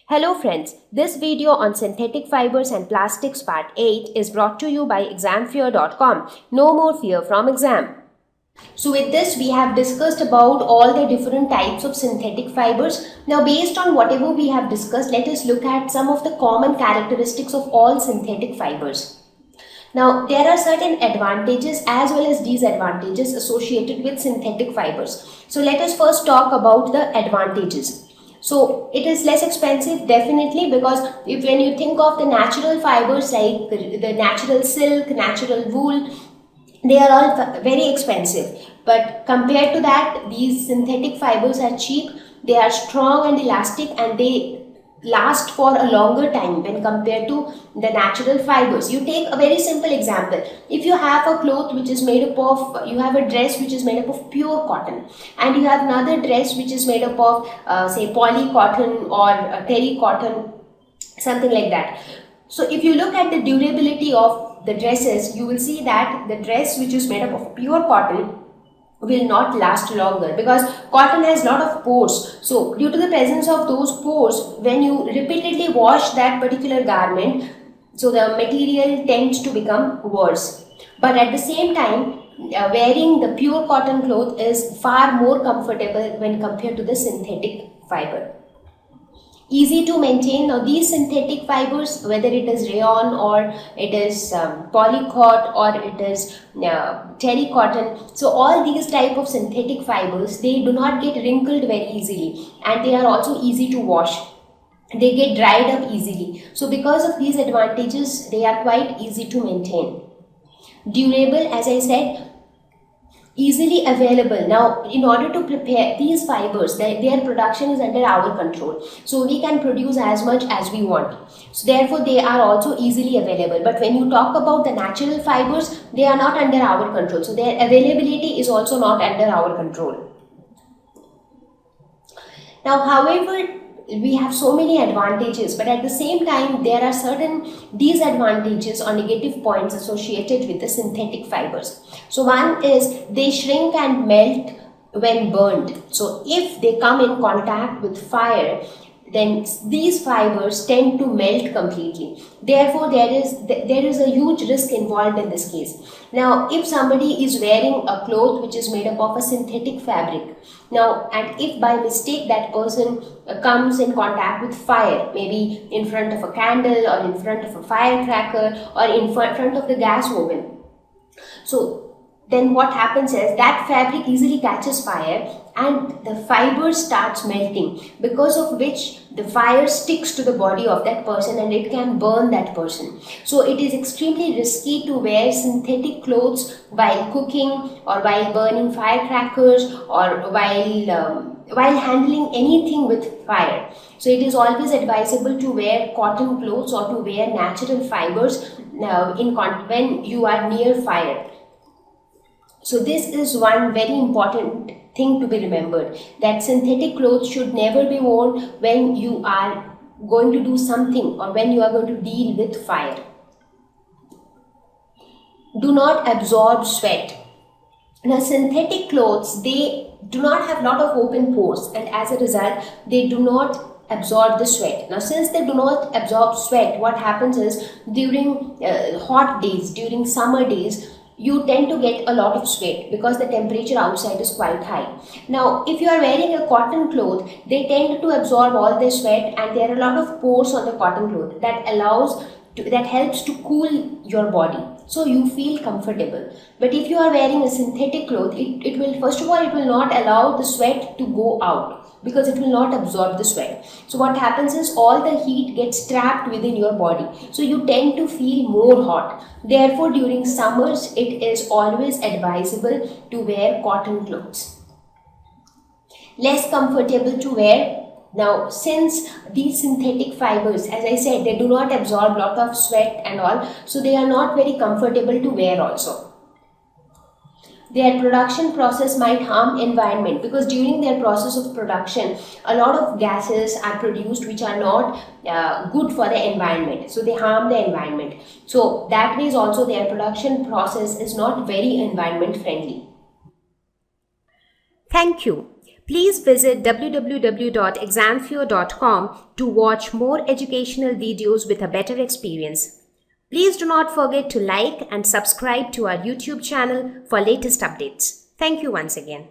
Hello friends, this video on synthetic fibers and plastics part 8 is brought to you by examfear.com. No more fear from exam. So with this we have discussed about all the different types of synthetic fibers. Now based on whatever we have discussed, let us look at some of the common characteristics of all synthetic fibers. Now, there are certain advantages as well as disadvantages associated with synthetic fibers. So, let us first talk about the advantages. So, it is less expensive definitely, because when you think of the natural fibers like the natural silk, natural wool, they are all very expensive. But compared to that, these synthetic fibers are cheap, they are strong and elastic, and they last for a longer time when compared to the natural fibers. You take a very simple example. If you have a cloth which is made up of, you have a dress which is made up of pure cotton, and you have another dress which is made up of say poly cotton or terry cotton, something like that. So if you look at the durability of the dresses, you will see that the dress which is made up of pure cotton will not last longer, because cotton has lot of pores. So due to the presence of those pores, when you repeatedly wash that particular garment, so the material tends to become worse. But at the same time, wearing the pure cotton cloth is far more comfortable when compared to the synthetic fiber. Easy to maintain. Now these synthetic fibers, whether it is rayon or it is polycot or it is terry cotton, so all these type of synthetic fibers, they do not get wrinkled very easily, and they are also easy to wash. They get dried up easily. So because of these advantages, they are quite easy to maintain. Durable, as I said, easily available. Now in order to prepare these fibers, their production is under our control, so we can produce as much as we want. So therefore they are also easily available. But when you talk about the natural fibers, they are not under our control, so their availability is also not under our control. Now however, we have so many advantages, but at the same time there are certain disadvantages or negative points associated with the synthetic fibers. So one is they shrink and melt when burned. So if they come in contact with fire, then these fibers tend to melt completely. Therefore there is a huge risk involved in this case. Now if somebody is wearing a cloth which is made up of a synthetic fabric, now and if by mistake that person comes in contact with fire, maybe in front of a candle or in front of a firecracker or in front of the gas oven, so then what happens is that fabric easily catches fire and the fiber starts melting, because of which the fire sticks to the body of that person and it can burn that person. So it is extremely risky to wear synthetic clothes while cooking or while burning firecrackers or while handling anything with fire. So it is always advisable to wear cotton clothes or to wear natural fibers when you are near fire. So this is one very important thing to be remembered, that synthetic clothes should never be worn when you are going to do something or when you are going to deal with fire. Do not absorb sweat. Now synthetic clothes, they do not have lot of open pores, and as a result they do not absorb the sweat. Now since they do not absorb sweat, what happens is during hot days, during summer days, you tend to get a lot of sweat because the temperature outside is quite high. Now if you are wearing a cotton cloth, they tend to absorb all the sweat, and there are a lot of pores on the cotton cloth that helps to cool your body, so you feel comfortable. But if you are wearing a synthetic cloth, it will, first of all, it will not allow the sweat to go out because it will not absorb the sweat. So what happens is all the heat gets trapped within your body, so you tend to feel more hot. Therefore during summers it is always advisable to wear cotton clothes. Less comfortable to wear. Now since these synthetic fibers, as I said, they do not absorb lot of sweat and all, so they are not very comfortable to wear also. Their production process might harm environment, because during their process of production a lot of gases are produced which are not good for the environment, so they harm the environment. So that means also their production process is not very environment friendly. Thank you. Please visit www.examfear.com to watch more educational videos with a better experience. Please do not forget to like and subscribe to our YouTube channel for latest updates. Thank you once again.